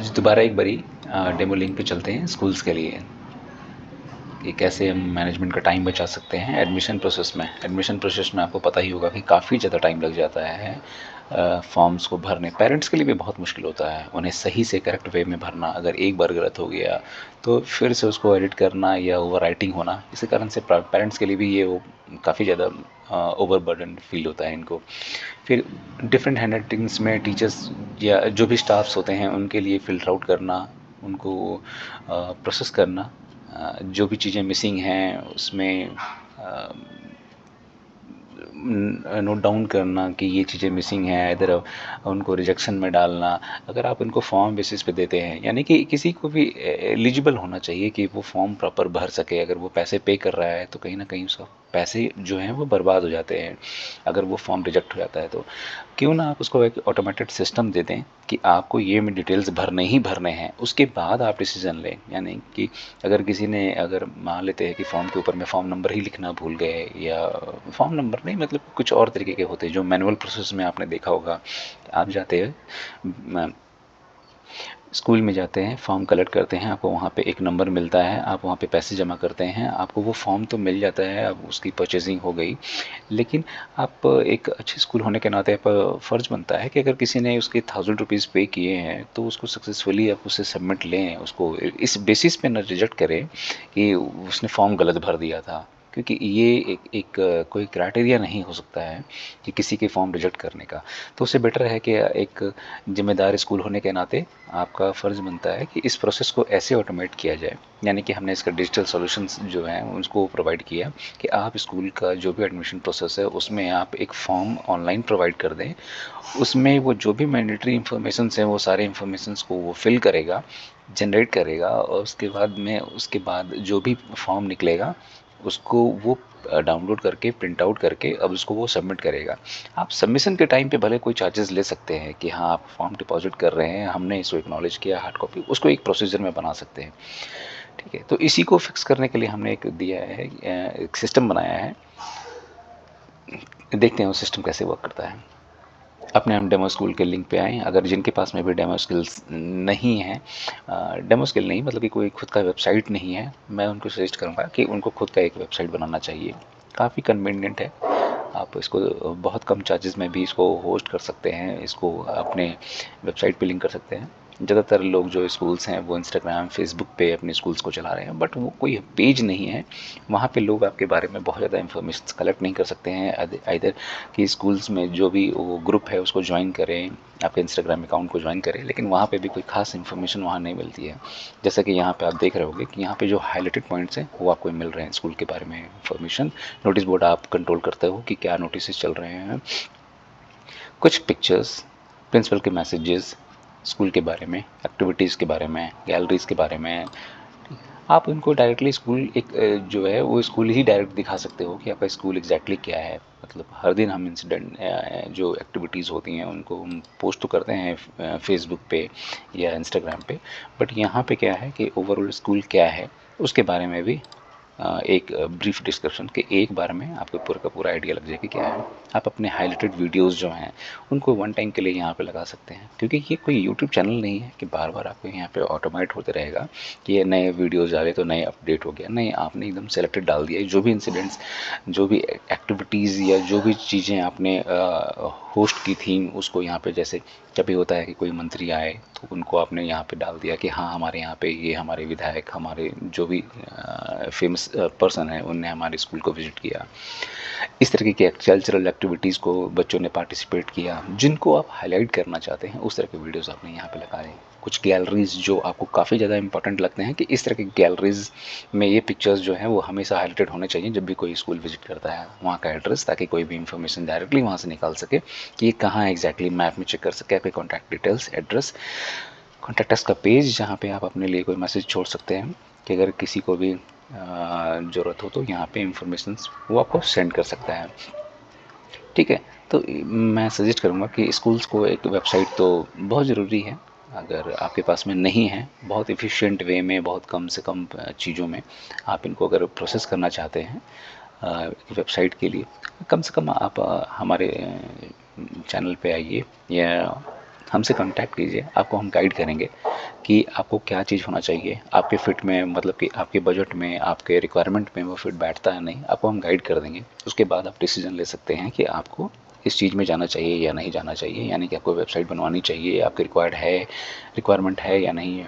आज दोबारा एक बारी डेमो लिंक पे चलते हैं स्कूल्स के लिए कि कैसे हम मैनेजमेंट का टाइम बचा सकते हैं एडमिशन प्रोसेस में आपको पता ही होगा कि काफ़ी ज़्यादा टाइम लग जाता है फॉर्म्स को भरने। पेरेंट्स के लिए भी बहुत मुश्किल होता है उन्हें सही से करेक्ट वे में भरना। अगर एक बार गलत हो गया तो फिर से उसको एडिट करना या ओवर राइटिंग होना, इसी कारण से पेरेंट्स के लिए भी ये वो काफ़ी ज़्यादा ओवर बर्डन फील होता है इनको। फिर डिफरेंट हैंड राइटिंग्स में टीचर्स या जो भी स्टाफ्स होते हैं उनके लिए फ़िल्टर आउट करना, उनको प्रोसेस करना, जो भी चीज़ें मिसिंग हैं उसमें नोट डाउन करना कि ये चीज़ें मिसिंग हैं, इधर उनको रिजेक्शन में डालना। अगर आप इनको फॉर्म बेसिस पे देते हैं, यानी कि किसी को भी एलिजिबल होना चाहिए कि वो फॉर्म प्रॉपर भर सके। अगर वो पैसे पे कर रहा है तो कहीं ना कहीं उसका पैसे जो हैं वो बर्बाद हो जाते हैं अगर वो फॉर्म रिजेक्ट हो जाता है। तो क्यों ना आप उसको एक ऑटोमेटेड सिस्टम दे दें कि आपको ये में डिटेल्स भरने ही भरने हैं, उसके बाद आप डिसीजन लें। यानी कि अगर किसी ने, अगर मान लेते हैं कि फॉर्म के ऊपर में फॉर्म नंबर ही लिखना भूल गए, या फॉर्म नंबर नहीं मतलब कुछ और तरीके के होते हैं जो मैनुअल प्रोसेस में आपने देखा होगा। आप जाते हैं स्कूल में, जाते हैं फॉर्म कलेक्ट करते हैं, आपको वहाँ पे एक नंबर मिलता है, आप वहाँ पे पैसे जमा करते हैं, आपको वो फॉर्म तो मिल जाता है, अब उसकी परचेजिंग हो गई। लेकिन आप एक अच्छे स्कूल होने के नाते आप फ़र्ज़ बनता है कि अगर किसी ने उसके 1000 रुपीज़ पे किए हैं तो उसको सक्सेसफुली आप उससे सबमिट लें, उसको इस बेसिस पे ना रिजेक्ट करें कि उसने फॉर्म गलत भर दिया था। क्योंकि ये एक कोई क्राइटेरिया नहीं हो सकता है कि किसी के फॉर्म रिजेक्ट करने का। तो उससे बेटर है कि एक जिम्मेदार स्कूल होने के नाते आपका फ़र्ज़ बनता है कि इस प्रोसेस को ऐसे ऑटोमेट किया जाए। यानी कि हमने इसका डिजिटल सॉल्यूशंस जो हैं उसको प्रोवाइड किया कि आप स्कूल का जो भी एडमिशन प्रोसेस है उसमें आप एक फॉर्म ऑनलाइन प्रोवाइड कर दें। उसमें वो जो भी मैंडेटरी इन्फॉर्मेशंस हैं वो सारे इन्फॉर्मेशंस को वो फिल करेगा, जनरेट करेगा, और उसके बाद जो भी फॉर्म निकलेगा उसको वो डाउनलोड करके प्रिंट आउट करके अब उसको वो सबमिट करेगा। आप सबमिशन के टाइम पे भले कोई चार्जेस ले सकते हैं कि हाँ आप फॉर्म डिपॉजिट कर रहे हैं, हमने इसको एक्नॉलेज किया, हार्ड कॉपी उसको एक प्रोसीजर में बना सकते हैं। ठीक है, तो इसी को फिक्स करने के लिए हमने एक दिया है, एक सिस्टम बनाया है। देखते हैं वो सिस्टम कैसे वर्क करता है। अपने हम डेमो स्कूल के लिंक पे आएँ। अगर जिनके पास में भी डेमो स्किल्स नहीं है, डेमो स्किल नहीं मतलब कि कोई खुद का वेबसाइट नहीं है, मैं उनको सजेस्ट करूँगा कि उनको खुद का एक वेबसाइट बनाना चाहिए। काफ़ी कन्वीनियंट है, आप इसको बहुत कम चार्जेस में भी इसको होस्ट कर सकते हैं, इसको अपने वेबसाइट पे लिंक कर सकते हैं। ज़्यादातर लोग जो स्कूल्स हैं वो इंस्टाग्राम फेसबुक पे अपने स्कूल्स को चला रहे हैं, बट वो कोई पेज नहीं है वहाँ पे लोग आपके बारे में बहुत ज़्यादा इन्फॉर्मेशन कलेक्ट नहीं कर सकते हैं। इधर कि स्कूल्स में जो भी वो ग्रुप है उसको ज्वाइन करें, आपके इंस्टाग्राम अकाउंट को ज्वाइन करें, लेकिन वहाँ पे भी कोई खास इन्फॉर्मेशन वहाँ नहीं मिलती है। जैसा कि यहाँ पे आप देख रहे होंगे कि यहाँ पे जो हाईलाइटेड पॉइंट्स हैं वो आपको मिल रहे हैं स्कूल के बारे में इन्फॉर्मेशन। नोटिस बोर्ड आप कंट्रोल करते हो कि क्या नोटिस चल रहे हैं, कुछ पिक्चर्स, प्रिंसिपल के मैसेजेस, स्कूल के बारे में, एक्टिविटीज़ के बारे में, गैलरीज के बारे में। आप उनको डायरेक्टली स्कूल एक जो है वो स्कूल ही डायरेक्ट दिखा सकते हो कि आपका स्कूल एग्जैक्टली क्या है। मतलब हर दिन हम इंसिडेंट जो एक्टिविटीज़ होती हैं उनको हम पोस्ट तो करते हैं फेसबुक पे या इंस्टाग्राम पे, बट यहाँ पे क्या है कि ओवरऑल स्कूल क्या है उसके बारे में भी एक ब्रीफ डिस्क्रिप्शन के एक बार में आपको पूरा का पूरा आइडिया लग जाए कि क्या है। आप अपने हाइलाइटेड वीडियोस जो हैं उनको वन टाइम के लिए यहाँ पे लगा सकते हैं, क्योंकि ये कोई यूट्यूब चैनल नहीं है कि बार बार आपको यहाँ पे ऑटोमेट होते रहेगा कि ये नए वीडियोस डाले तो नए अपडेट हो गया। नहीं, आपने एकदम सेलेक्टेड डाल दिया, जो भी इंसिडेंट्स, जो भी एक्टिविटीज़ या जो भी चीज़ें आपने होस्ट की थी उसको यहाँ पे, जैसे कभी होता है कि कोई मंत्री आए तो उनको आपने यहाँ पे डाल दिया कि हाँ हमारे यहाँ पे ये हमारे विधायक, हमारे जो भी फेमस पर्सन है उनने हमारे स्कूल को विजिट किया। इस तरीके की कल्चरल एक्टिविटीज़ को बच्चों ने पार्टिसिपेट किया, जिनको आप हाईलाइट करना चाहते हैं उस तरह के वीडियोस आपने यहाँ पे लगा दें। कुछ गैलरीज जो आपको काफ़ी ज़्यादा इंपॉर्टेंट लगते हैं कि इस तरह की गैलरीज में ये पिक्चर्स जो हैं वो हमेशा हाईलाइटेड होने चाहिए जब भी कोई स्कूल विजिट करता है, वहाँ का एड्रेस, ताकि कोई भी इंफॉर्मेशन डायरेक्टली वहाँ से निकाल सके कि ये कहाँ एग्जैक्टली मैप में चेक कर सके। आपके contact details, address, contact us का पेज जहाँ पे आप अपने लिए कोई मैसेज छोड़ सकते हैं कि अगर किसी को भी ज़रूरत हो तो यहाँ पे इंफॉर्मेशन वो आपको सेंड कर सकता है। ठीक है, तो मैं सजेस्ट करूँगा कि स्कूल्स को एक वेबसाइट तो बहुत ज़रूरी है। अगर आपके पास में नहीं है, बहुत एफिशिएंट वे में, बहुत कम से कम चीज़ों में आप इनको अगर प्रोसेस करना चाहते हैं वेबसाइट के लिए, कम से कम आप हमारे चैनल पे आइए या हमसे कांटेक्ट कीजिए, आपको हम गाइड करेंगे कि आपको क्या चीज़ होना चाहिए, आपके फिट में, मतलब कि आपके बजट में, आपके रिक्वायरमेंट में वो फिट बैठता है नहीं, आपको हम गाइड कर देंगे। उसके बाद आप डिसीजन ले सकते हैं कि आपको इस चीज़ में जाना चाहिए या नहीं जाना चाहिए, यानी कि आपको वेबसाइट बनवानी चाहिए, आपकी रिक्वायरमेंट है या नहीं है।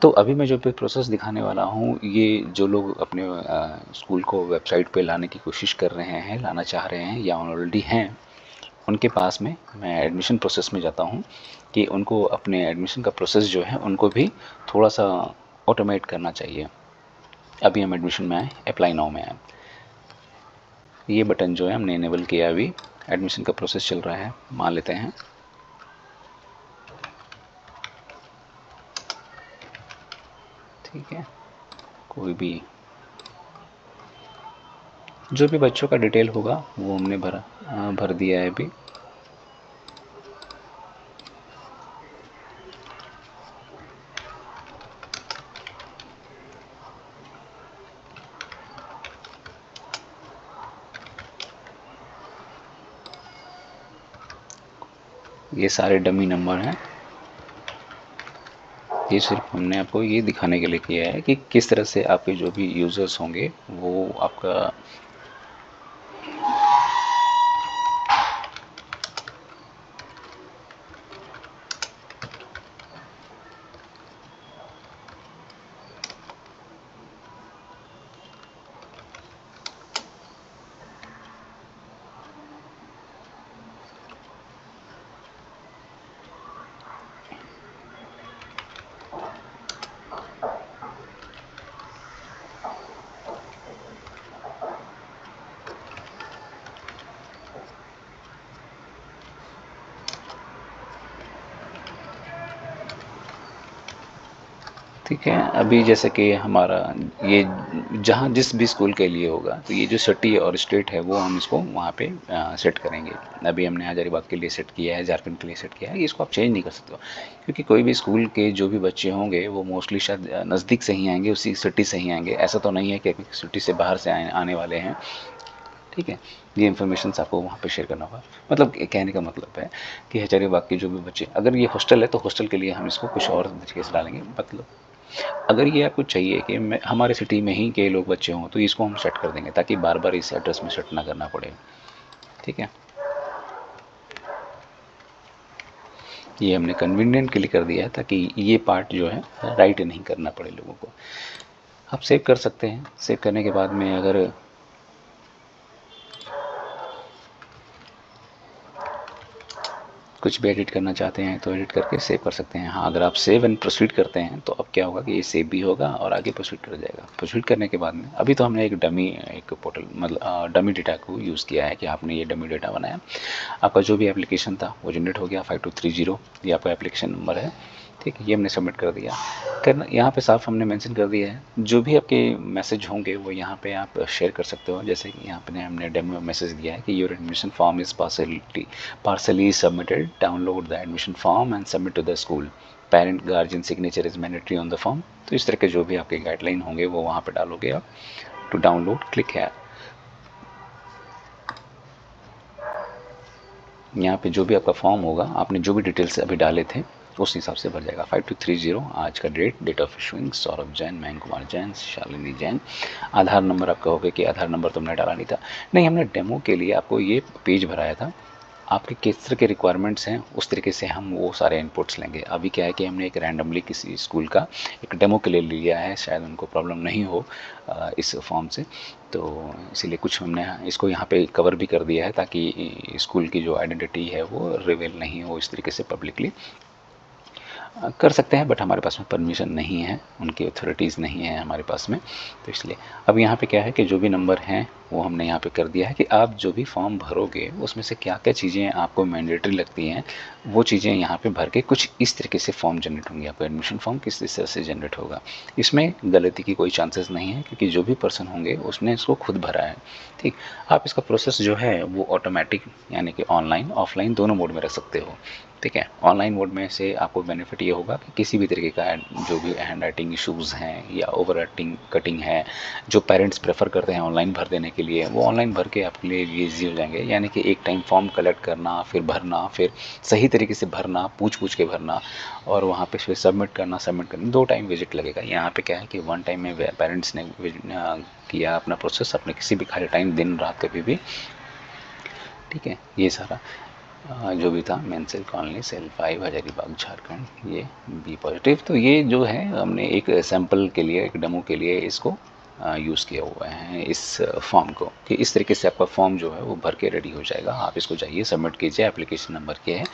तो अभी मैं जो भी प्रोसेस दिखाने वाला हूँ, ये जो लोग अपने स्कूल को वेबसाइट पे लाने की कोशिश कर रहे हैं, लाना चाह रहे हैं या ऑलरेडी हैं, उनके पास में मैं एडमिशन प्रोसेस में जाता हूँ कि उनको अपने एडमिशन का प्रोसेस जो है उनको भी थोड़ा सा ऑटोमेट करना चाहिए। अभी हम एडमिशन में आए, अप्लाई नाउ में आए, ये बटन जो है हमने इनेबल किया, अभी एडमिशन का प्रोसेस चल रहा है, मान लेते हैं। ठीक है, कोई भी जो भी बच्चों का डिटेल होगा वो हमने भर दिया है अभी। ये सारे डमी नंबर हैं, ये सिर्फ हमने आपको ये दिखाने के लिए किया है कि किस तरह से आपके जो भी यूज़र्स होंगे वो आपका ठीक है। अभी जैसे कि हमारा ये जहाँ जिस भी स्कूल के लिए होगा, तो ये जो सिटी और स्टेट है वो हम इसको वहाँ पे सेट करेंगे। अभी हमने हजारीबाग के लिए सेट किया है, झारखंड के लिए सेट किया है, इसको आप चेंज नहीं कर सकते हो, क्योंकि कोई भी स्कूल के जो भी बच्चे होंगे वो मोस्टली शायद नज़दीक से ही आएंगे, उसी सिटी से ही आएंगे। ऐसा तो नहीं है कि सिटी से बाहर से आने वाले हैं। ठीक है, ये इन्फॉर्मेशन आपको वहाँ पे शेयर करना होगा। मतलब कहने का मतलब है कि हजारीबाग के जो भी बच्चे, अगर ये हॉस्टल है तो हॉस्टल के लिए हम इसको कुछ और तरीके से डालेंगे। मतलब अगर ये आपको चाहिए कि मैं हमारे सिटी में ही के लोग बच्चे हों, तो इसको हम सेट कर देंगे ताकि बार बार इस एड्रेस में सेट ना करना पड़े। ठीक है, ये हमने कन्वीनियंट के लिए कर दिया है ताकि ये पार्ट जो है राइट नहीं करना पड़े लोगों को। आप सेव कर सकते हैं। सेव करने के बाद में अगर कुछ भी एडिट करना चाहते हैं तो एडिट करके सेव कर सकते हैं। हाँ, अगर आप सेव एंड प्रोसीड करते हैं तो अब क्या होगा कि ये सेव भी होगा और आगे प्रोसीड कर जाएगा। प्रोसीड करने के बाद में अभी तो हमने एक पोर्टल मतलब डमी डेटा को यूज़ किया है कि आपने ये डमी डेटा बनाया। आपका जो भी एप्लीकेशन था वो जनरेट हो गया, 5230 ये आपका एप्लीकेशन नंबर है। ठीक है, ये हमने सबमिट कर दिया। करना यहाँ पे साफ हमने मेंशन कर दिया है, जो भी आपके मैसेज होंगे वो यहाँ पे आप शेयर कर सकते हो। जैसे कि यहाँ पे हमने डेमो मैसेज दिया है कि your admission form is partially submitted, download the admission form and submit to the school, parent guardian signature is mandatory on the form. तो इस तरह के जो भी आपके गाइडलाइन होंगे वो वहाँ पे डालोगे आप। टू डाउनलोड क्लिक है, यहाँ पे जो भी आपका फॉर्म होगा, आपने जो भी डिटेल्स अभी डाले थे उस हिसाब से भर जाएगा। 5230 आज का date of issuing Saurabh Jain, Mayank Kumar Jain, Shalini Jain. Aadhaar number आप कहोगे कि आधार नंबर तो हमने डाला नहीं था। नहीं, हमने डेमो के लिए आपको ये पेज भराया था। आपके किस तरह के रिक्वायरमेंट्स हैं उस तरीके से हम वो सारे इनपुट्स लेंगे। अभी क्या है कि हमने एक रैंडमली किसी स्कूल का एक डेमो के लिए लिया है, शायद उनको प्रॉब्लम नहीं हो इस फॉर्म से, तो इसीलिए कुछ हमने इसको यहाँ पे कवर भी कर दिया है ताकि स्कूल की जो आइडेंटिटी है वो रिवील नहीं हो इस तरीके से पब्लिकली। कर सकते हैं, बट हमारे पास में परमिशन नहीं है, उनकी अथॉरिटीज़ नहीं है हमारे पास में, तो इसलिए अब यहाँ पे क्या है कि जो भी नंबर हैं वो हमने यहाँ पे कर दिया है कि आप जो भी फॉर्म भरोगे उसमें से क्या क्या चीज़ें आपको मैंडेटरी लगती हैं, वो चीज़ें यहाँ पे भर के कुछ इस तरीके से फॉर्म जनरेट होंगे। आपका एडमिशन फॉर्म किस तरह से जनरेट होगा, इसमें गलती की कोई चांसेस नहीं है क्योंकि जो भी पर्सन होंगे उसने इसको खुद भरा है। ठीक, आप इसका प्रोसेस जो है वो ऑटोमेटिक यानी कि ऑनलाइन ऑफलाइन दोनों मोड में रख सकते हो। ठीक है, ऑनलाइन मोड में से आपको बेनिफिट ये होगा कि किसी भी तरीके का जो भी हैंड राइटिंग इशूज़ हैं या ओवर राइटिंग कटिंग है, जो पेरेंट्स प्रेफर करते हैं ऑनलाइन भर देने के लिए वो ऑनलाइन भर के आपके लिए ईजी हो जाएंगे। यानी कि एक टाइम फॉर्म कलेक्ट करना, फिर भरना, फिर सही तरीके से भरना, पूछ पूछ के भरना, और वहाँ पे फिर सबमिट करना, 2 टाइम विजिट लगेगा। यहाँ पे क्या है कि 1 टाइम में पेरेंट्स ने किया अपना प्रोसेस अपने किसी भी खाली टाइम, दिन रात कभी भी। ठीक है, ये सारा जो भी था मेंसिल कॉलोनी सेल 5 हजारीबाग झारखंड, ये बी पॉजिटिव। तो ये जो है हमने एक सैंपल के लिए, एक डेमो के लिए इसको यूज़ किया हुआ है इस फॉर्म को, कि इस तरीके से आपका फॉर्म जो है वो भर के रेडी हो जाएगा। आप इसको जाइए सबमिट कीजिए, एप्लीकेशन नंबर के है,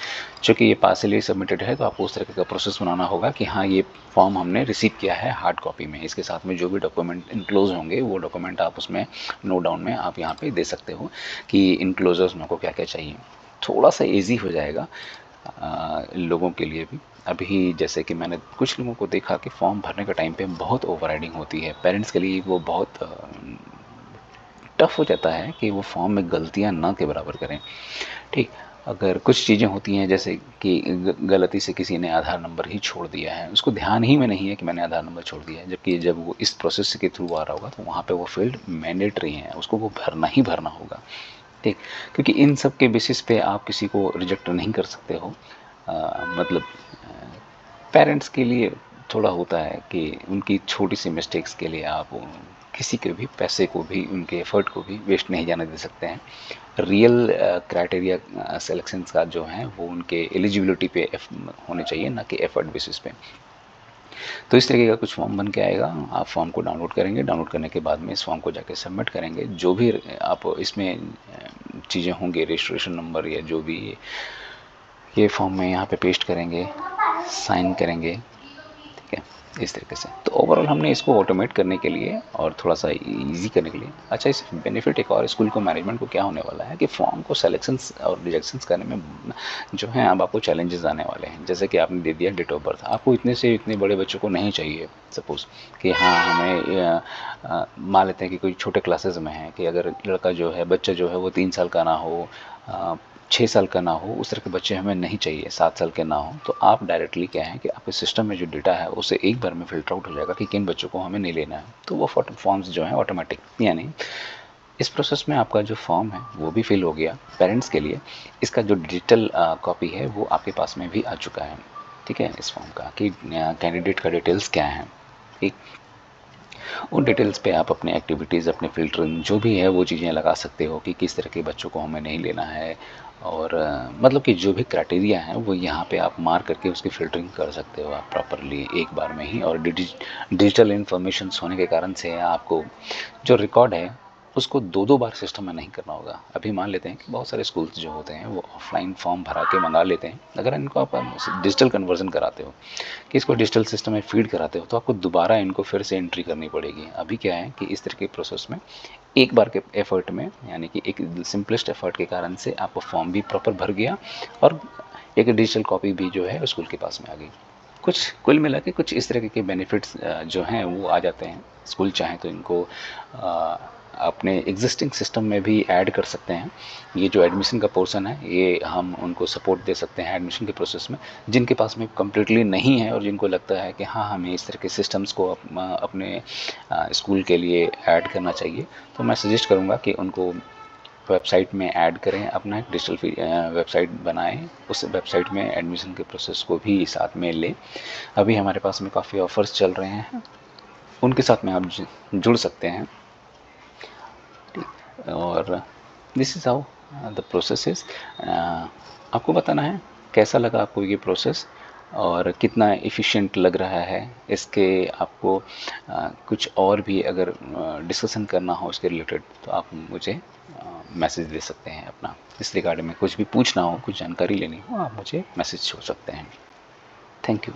चूँकि ये पार्सली सबमिटेड है तो आपको उस तरीके का प्रोसेस बनाना होगा कि हाँ ये फॉर्म हमने रिसीव किया है हार्ड कॉपी में। इसके साथ में जो भी डॉक्यूमेंट इनक्लोज होंगे वो डॉक्यूमेंट आप उसमें नोट डाउन में आप यहाँ पे दे सकते हो कि इनक्लोजर्स में को क्या क्या चाहिए। थोड़ा सा इजी हो जाएगा लोगों के लिए भी। अभी जैसे कि मैंने कुछ लोगों को देखा कि फॉर्म भरने का टाइम पे बहुत ओवरराइडिंग होती है, पेरेंट्स के लिए वो बहुत टफ हो जाता है कि वो फॉर्म में गलतियां ना के बराबर करें। ठीक, अगर कुछ चीज़ें होती हैं जैसे कि गलती से किसी ने आधार नंबर ही छोड़ दिया है, उसको ध्यान ही में नहीं है कि मैंने आधार नंबर छोड़ दिया है, जबकि जब वो इस प्रोसेस के थ्रू आ रहा होगा तो वहाँ पे वो फील्ड मैंडेटरी है, उसको वो भरना ही भरना होगा। ठीक, क्योंकि इन सब के बेसिस पे आप किसी को रिजेक्ट नहीं कर सकते हो। मतलब पेरेंट्स के लिए थोड़ा होता है कि उनकी छोटी सी मिस्टेक्स के लिए आप किसी के भी पैसे को भी, उनके एफर्ट को भी वेस्ट नहीं जाने दे सकते हैं। रियल क्राइटेरिया सिलेक्शंस का जो है वो उनके एलिजिबिलिटी पे होने चाहिए, ना कि एफर्ट बेसिस पे। तो इस तरीके का कुछ फॉर्म बन के आएगा, आप फॉर्म को डाउनलोड करेंगे, डाउनलोड करने के बाद में इस फॉर्म को जाके सबमिट करेंगे। जो भी आप इसमें चीज़ें होंगी, रजिस्ट्रेशन नंबर या जो भी, ये फॉर्म में यहाँ पे पेस्ट करेंगे, साइन करेंगे। ठीक है, इस तरीके से। तो ओवरऑल हमने इसको ऑटोमेट करने के लिए और थोड़ा सा इजी करने के लिए, अच्छा इस बेनिफिट एक और स्कूल को, मैनेजमेंट को क्या होने वाला है कि फॉर्म को सिलेक्शंस और रिजेक्शंस करने में जो है अब आपको चैलेंजेस आने वाले हैं। जैसे कि आपने दे दिया डेट ऑफ बर्थ, आपको इतने से इतने बड़े बच्चों को नहीं चाहिए। सपोज़ कि हाँ हमें मान लेते हैं कि कोई छोटे क्लासेस में है कि अगर लड़का जो है, बच्चा जो है वो 3 साल का ना हो, 6 साल का ना हो, उस तरह के बच्चे हमें नहीं चाहिए, 7 साल के ना हो। तो आप डायरेक्टली क्या है कि आपके सिस्टम में जो डेटा है उसे एक बार में फिल्टर आउट हो जाएगा कि किन बच्चों को हमें नहीं लेना है। तो वो फॉर्म्स जो है ऑटोमेटिक, यानी इस प्रोसेस में आपका जो फॉर्म है वो भी फिल हो गया पेरेंट्स के लिए। इसका जो डिजिटल कॉपी है वो आपके पास में भी आ चुका है। ठीक है, इस फॉर्म का कि कैंडिडेट का डिटेल्स क्या है। ठीक, उन डिटेल्स पे आप अपने एक्टिविटीज़, अपने फ़िल्टरिंग जो भी है वो चीज़ें लगा सकते हो कि किस तरह के बच्चों को हमें नहीं लेना है। और मतलब कि जो भी क्राइटेरिया है वो यहाँ पे आप मार्क करके उसकी फ़िल्टरिंग कर सकते हो आप प्रॉपरली एक बार में ही। और डिजिटल इन्फॉर्मेशंस होने के कारण से आपको जो रिकॉर्ड है उसको 2-2 बार सिस्टम में नहीं करना होगा। अभी मान लेते हैं कि बहुत सारे स्कूल्स जो होते हैं वो ऑफलाइन फॉर्म भरा के मंगा लेते हैं। अगर इनको आप डिजिटल कन्वर्जन कराते हो, कि इसको डिजिटल सिस्टम में फीड कराते हो, तो आपको दोबारा इनको फिर से एंट्री करनी पड़ेगी। अभी क्या है कि इस तरह के प्रोसेस में एक बार के एफर्ट में, यानी कि एक सिंपलेस्ट एफर्ट के कारण से आपका फॉर्म भी प्रॉपर भर गया और एक डिजिटल कॉपी भी जो है स्कूल के पास में आ गई। कुछ कुल मिला के कुछ इस तरह के बेनिफिट्स जो हैं वो आ जाते हैं। स्कूल चाहें तो इनको अपने एग्जिस्टिंग सिस्टम में भी ऐड कर सकते हैं। ये जो एडमिशन का पोर्शन है ये हम उनको सपोर्ट दे सकते हैं एडमिशन के प्रोसेस में। जिनके पास में कम्प्लीटली नहीं है और जिनको लगता है कि हाँ हमें इस तरह के सिस्टम्स को अपने स्कूल के लिए ऐड करना चाहिए, तो मैं सजेस्ट करूँगा कि उनको वेबसाइट में ऐड करें, अपना एक डिजिटल वेबसाइट बनाएं, उस वेबसाइट में एडमिशन के प्रोसेस को भी साथ में लें। अभी हमारे पास में काफ़ी ऑफर्स चल रहे हैं, उनके साथ में आप जुड़ सकते हैं। और this is how the process is. आपको बताना है कैसा लगा आपको ये प्रोसेस और कितना एफिशिएंट लग रहा है। इसके आपको कुछ और भी अगर डिस्कशन करना हो इसके रिलेटेड तो आप मुझे मैसेज दे सकते हैं अपना। इस रिगार्ड में कुछ भी पूछना हो, कुछ जानकारी लेनी हो, आप मुझे मैसेज छोड़ सकते हैं। Thank you.